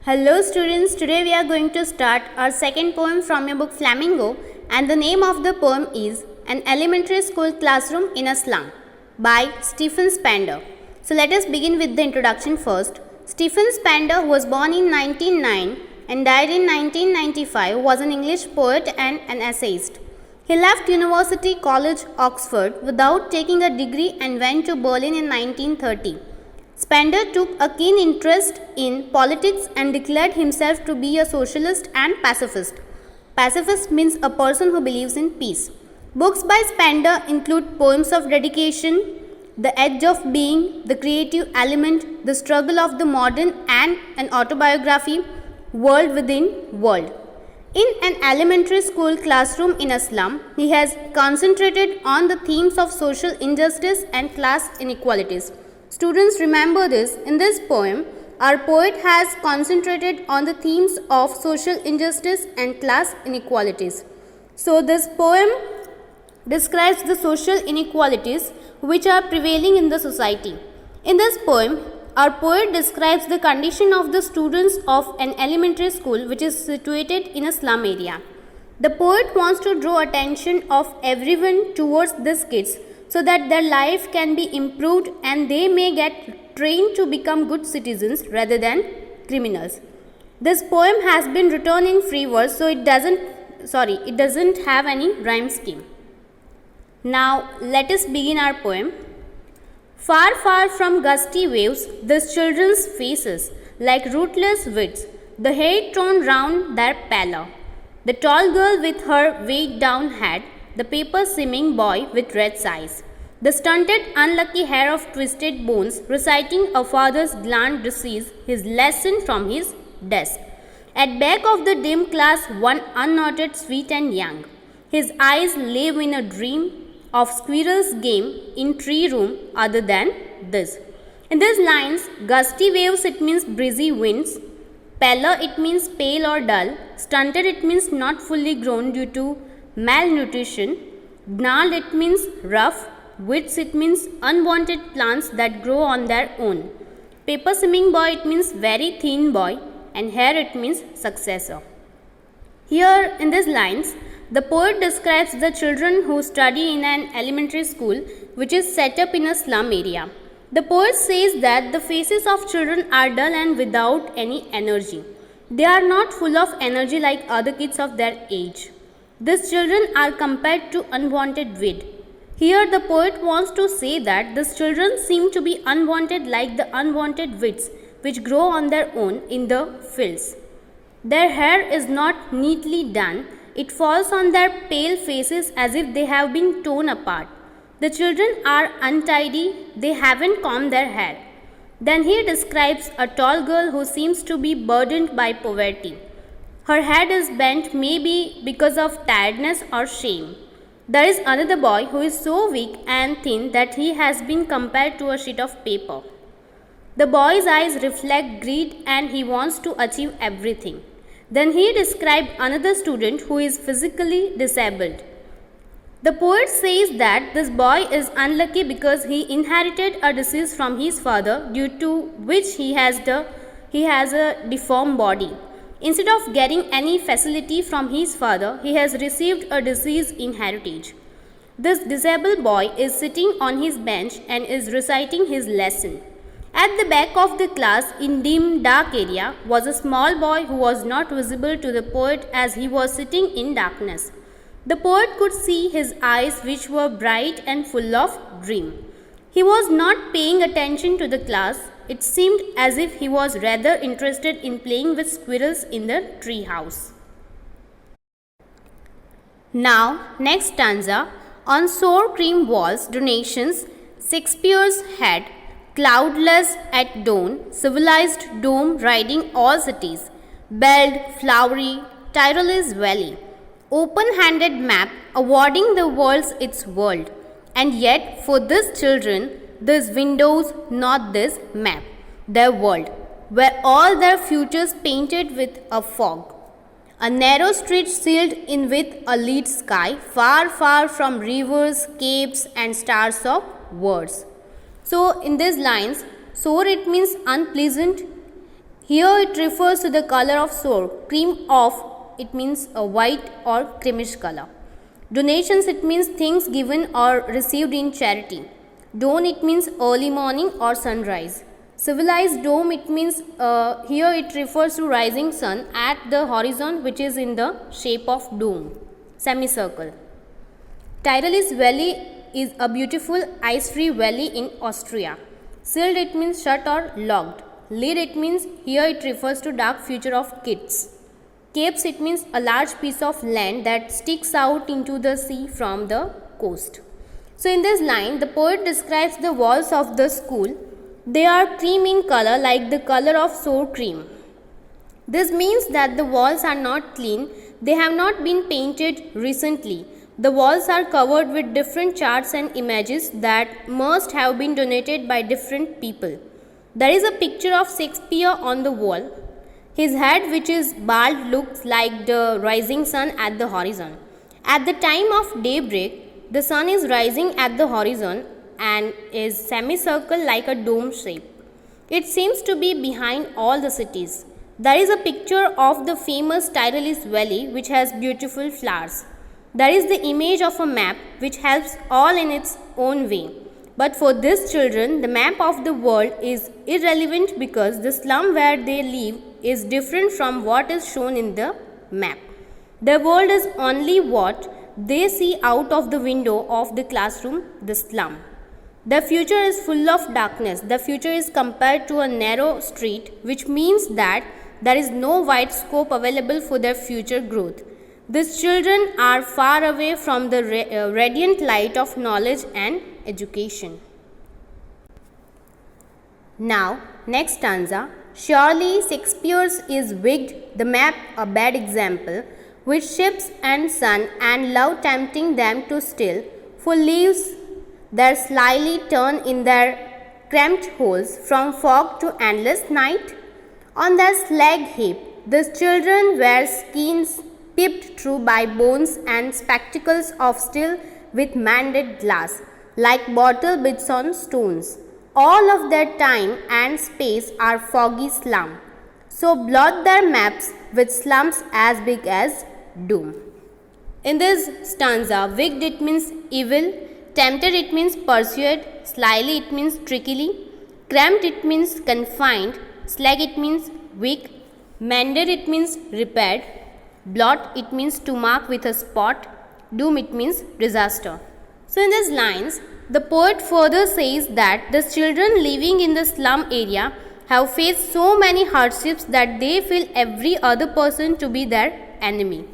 Hello students, today we are going to start our second poem from your book Flamingo, and the name of the poem is An Elementary School Classroom in a Slum by Stephen Spender. So let us begin with the introduction first. Stephen Spender, who was born in 1909 and died in 1995, was an English poet and an essayist. He left University College, Oxford without taking a degree and went to Berlin in 1930. Spender took a keen interest in politics and declared himself to be a socialist and pacifist. Pacifist means a person who believes in peace. Books by Spender include poems of dedication, The Edge of Being, The Creative Element, The Struggle of the Modern, and an autobiography, World Within World. In An Elementary School Classroom in a Slum, he has concentrated on the themes of social injustice and class inequalities. Students, remember this. In this poem, our poet has concentrated on the themes of social injustice and class inequalities. So, this poem describes the social inequalities which are prevailing in the society. In this poem, our poet describes the condition of the students of an elementary school which is situated in a slum area. The poet wants to draw attention of everyone towards these kids so that their life can be improved and they may get trained to become good citizens rather than criminals. This poem has been written in free verse, so it doesn't have any rhyme scheme. Now let us begin our poem. Far, far from gusty waves, these children's faces, like rootless weeds, the hair thrown round their pallor. The tall girl with her weighed down head, the paper skimming boy with red eyes, the stunted, unlucky hair of twisted bones, reciting a father's bland disease, his lesson from his desk. At back of the dim class, one unknotted, sweet and young. His eyes live in a dream of squirrel's game in tree room other than this. In these lines, gusty waves, it means breezy winds. Pallor, it means pale or dull. Stunted, it means not fully grown due to malnutrition. Gnarled, it means rough. Weeds, it means unwanted plants that grow on their own. Paper skimming boy, it means very thin boy. And hair, it means successor. Here in these lines, the poet describes the children who study in an elementary school which is set up in a slum area. The poet says that the faces of children are dull and without any energy. They are not full of energy like other kids of their age. These children are compared to unwanted weed. Here the poet wants to say that these children seem to be unwanted like the unwanted weeds which grow on their own in the fields. Their hair is not neatly done. It falls on their pale faces as if they have been torn apart. The children are untidy. They haven't combed their hair. Then he describes a tall girl who seems to be burdened by poverty. Her head is bent, maybe because of tiredness or shame. There is another boy who is so weak and thin that he has been compared to a sheet of paper. The boy's eyes reflect greed and he wants to achieve everything. Then he described another student who is physically disabled. The poet says that this boy is unlucky because he inherited a disease from his father due to which he has a deformed body. Instead of getting any facility from his father, he has received a disease in heritage. This disabled boy is sitting on his bench and is reciting his lesson. At the back of the class, in dim, dark area, was a small boy who was not visible to the poet as he was sitting in darkness. The poet could see his eyes which were bright and full of dream. He was not paying attention to the class. It seemed as if he was rather interested in playing with squirrels in the tree house. Now, next stanza. On sour cream walls, donations, Shakespeare's head, cloudless at dawn, civilized dome riding all cities, belled, flowery, Tyrolese valley, open-handed map awarding the world its world. And yet, for these children, these windows, not this map, their world, were all their futures painted with a fog. A narrow street sealed in with a lead sky, far, far from rivers, capes, and stars of words. So, in these lines, sour it means unpleasant, Here it refers to the color of sour. Cream of, it means a white or creamish color. Donations, it means things given or received in charity. Dawn, it means early morning or sunrise. Civilized dome, it means here it refers to rising sun at the horizon, which is in the shape of dome, semicircle. Tyrolese Valley is a beautiful ice-free valley in Austria. Sealed, it means shut or locked. Lead, it means here it refers to dark future of kids. Capes, it means a large piece of land that sticks out into the sea from the coast. So in this line, the poet describes the walls of the school. They are cream in color, like the color of sour cream. This means that the walls are not clean. They have not been painted recently. The walls are covered with different charts and images that must have been donated by different people. There is a picture of Shakespeare on the wall. His head, which is bald, looks like the rising sun at the horizon. At the time of daybreak, the sun is rising at the horizon and is semicircle like a dome shape. It seems to be behind all the cities. There is a picture of the famous Tyrolese Valley, which has beautiful flowers. There is the image of a map which helps all in its own way. But for these children, the map of the world is irrelevant because the slum where they live is different from what is shown in the map. The world is only what they see out of the window of the classroom, the slum. The future is full of darkness. The future is compared to a narrow street, which means that there is no wide scope available for their future growth. These children are far away from the radiant light of knowledge and education. Now, next stanza. Surely Shakespeare's is wigged, the map a bad example, with ships and sun and love tempting them to steal, for leaves that slyly turn in their cramped holes from fog to endless night. On their slag heap, these children wear skins peeped through by bones and spectacles of steel with mended glass, like bottle bits on stones. All of their time and space are foggy slum. So blot their maps with slums as big as doom. In this stanza, wicked it means evil, tempted it means pursued, slyly it means trickily, cramped it means confined, slag it means weak, mended it means repaired, blot it means to mark with a spot, doom it means disaster. So in these lines, the poet further says that the children living in the slum area have faced so many hardships that they feel every other person to be their enemy.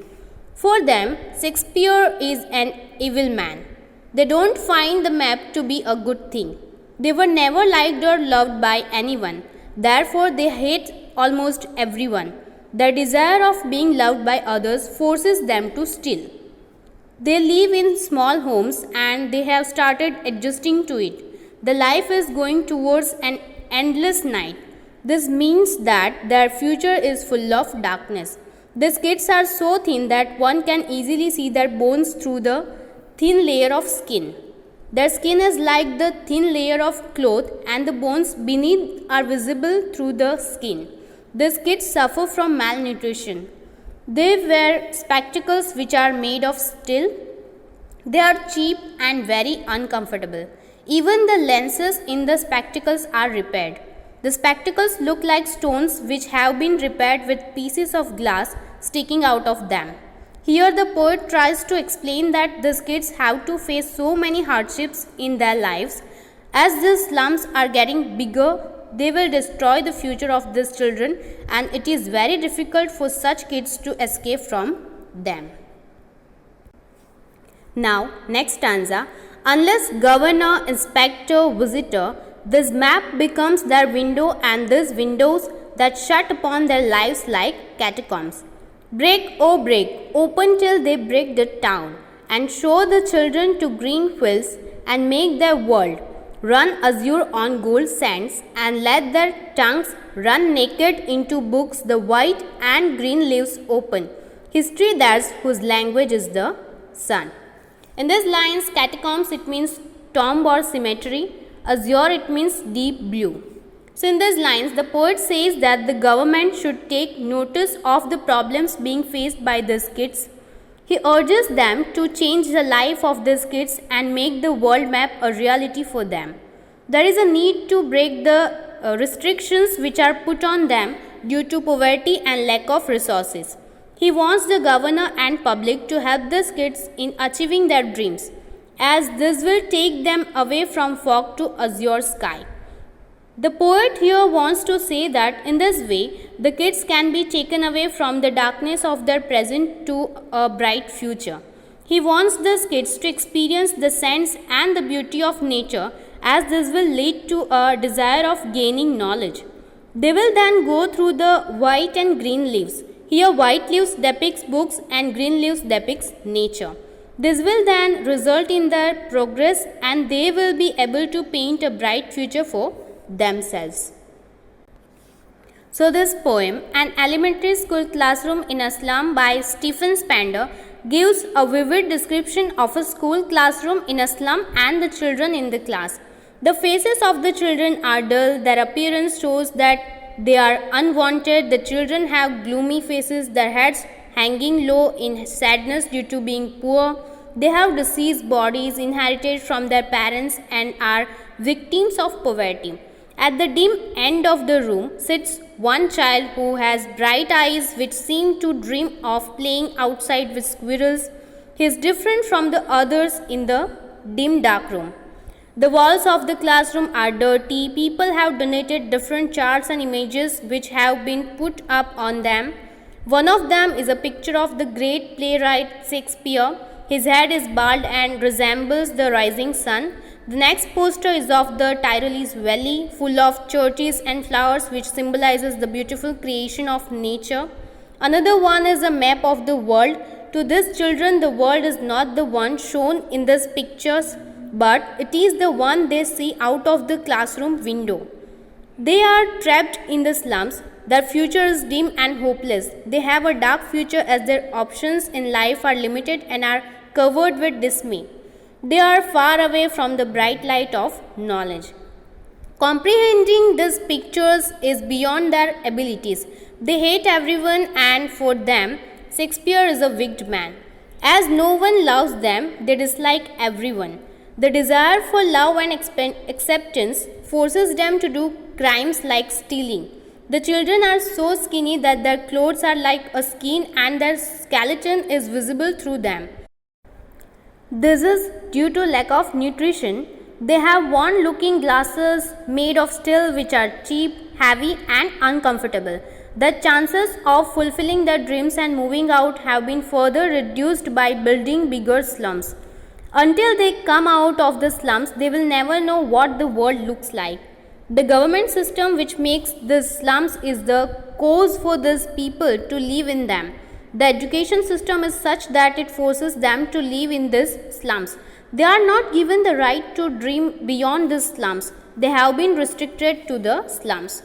For them, Shakespeare is an evil man. They don't find the map to be a good thing. They were never liked or loved by anyone. Therefore, they hate almost everyone. Their desire of being loved by others forces them to steal. They live in small homes and they have started adjusting to it. The life is going towards an endless night. This means that their future is full of darkness. These kids are so thin that one can easily see their bones through the thin layer of skin. Their skin is like the thin layer of cloth and the bones beneath are visible through the skin. These kids suffer from malnutrition. They wear spectacles which are made of steel. They are cheap and very uncomfortable. Even the lenses in the spectacles are repaired. The spectacles look like stones which have been repaired with pieces of glass sticking out of them. Here the poet tries to explain that these kids have to face so many hardships in their lives. As these slums are getting bigger, they will destroy the future of these children and it is very difficult for such kids to escape from them. Now, next stanza. Unless governor, inspector, visitor, this map becomes their window and these windows that shut upon their lives like catacombs. Break, oh break, open till they break the town and show the children to green fields and make their world run azure on gold sands and let their tongues run naked into books the white and green leaves open. History theirs whose language is the sun. In these lines, catacombs it means tomb or cemetery, azure it means deep blue. So in these lines, the poet says that the government should take notice of the problems being faced by these kids. He urges them to change the life of these kids and make the world map a reality for them. There is a need to break the restrictions which are put on them due to poverty and lack of resources. He wants the governor and public to help these kids in achieving their dreams, as this will take them away from fog to azure sky. The poet here wants to say that in this way, the kids can be taken away from the darkness of their present to a bright future. He wants these kids to experience the sense and the beauty of nature, as this will lead to a desire of gaining knowledge. They will then go through the white and green leaves. Here white leaves depicts books and green leaves depicts nature. This will then result in their progress and they will be able to paint a bright future for themselves. So this poem, An Elementary School Classroom in a Slum by Stephen Spender, gives a vivid description of a school classroom in a slum and the children in the class. The faces of the children are dull, their appearance shows that they are unwanted. The children have gloomy faces, their heads hanging low in sadness due to being poor. They have diseased bodies inherited from their parents and are victims of poverty. At the dim end of the room sits one child who has bright eyes which seem to dream of playing outside with squirrels. He is different from the others in the dim dark room. The walls of the classroom are dirty. People have donated different charts and images which have been put up on them. One of them is a picture of the great playwright Shakespeare. His head is bald and resembles the rising sun. The next poster is of the Tyrolese Valley, full of churches and flowers, which symbolizes the beautiful creation of nature. Another one is a map of the world. To these children, the world is not the one shown in these pictures, but it is the one they see out of the classroom window. They are trapped in the slums. Their future is dim and hopeless. They have a dark future as their options in life are limited and are covered with dismay. They are far away from the bright light of knowledge. Comprehending these pictures is beyond their abilities. They hate everyone, and for them, Shakespeare is a wicked man. As no one loves them, they dislike everyone. The desire for love and acceptance forces them to do crimes like stealing. The children are so skinny that their clothes are like a skin and their skeleton is visible through them. This is due to lack of nutrition. They have worn looking glasses made of steel which are cheap, heavy and uncomfortable. The chances of fulfilling their dreams and moving out have been further reduced by building bigger slums. Until they come out of the slums, they will never know what the world looks like. The government system which makes the slums is the cause for these people to live in them. The education system is such that it forces them to live in these slums. They are not given the right to dream beyond these slums. They have been restricted to the slums.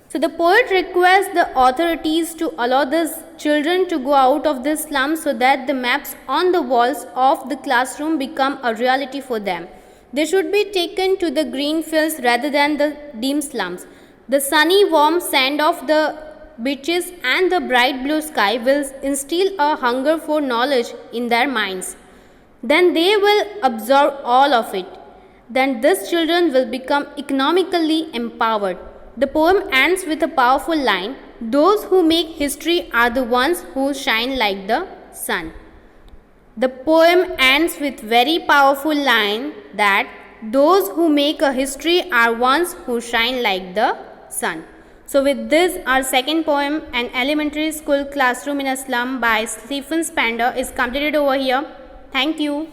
So the poet requests the authorities to allow these children to go out of the slums so that the maps on the walls of the classroom become a reality for them. They should be taken to the green fields rather than the dim slums. The sunny warm sand of the beaches and the bright blue sky will instill a hunger for knowledge in their minds. Then they will absorb all of it. Then these children will become economically empowered. The poem ends with a powerful line, "Those who make history are the ones who shine like the sun." The poem ends with very powerful line that those who make a history are ones who shine like the sun. So with this, our second poem, An Elementary School Classroom in a Slum by Stephen Spender, is completed over here. Thank you.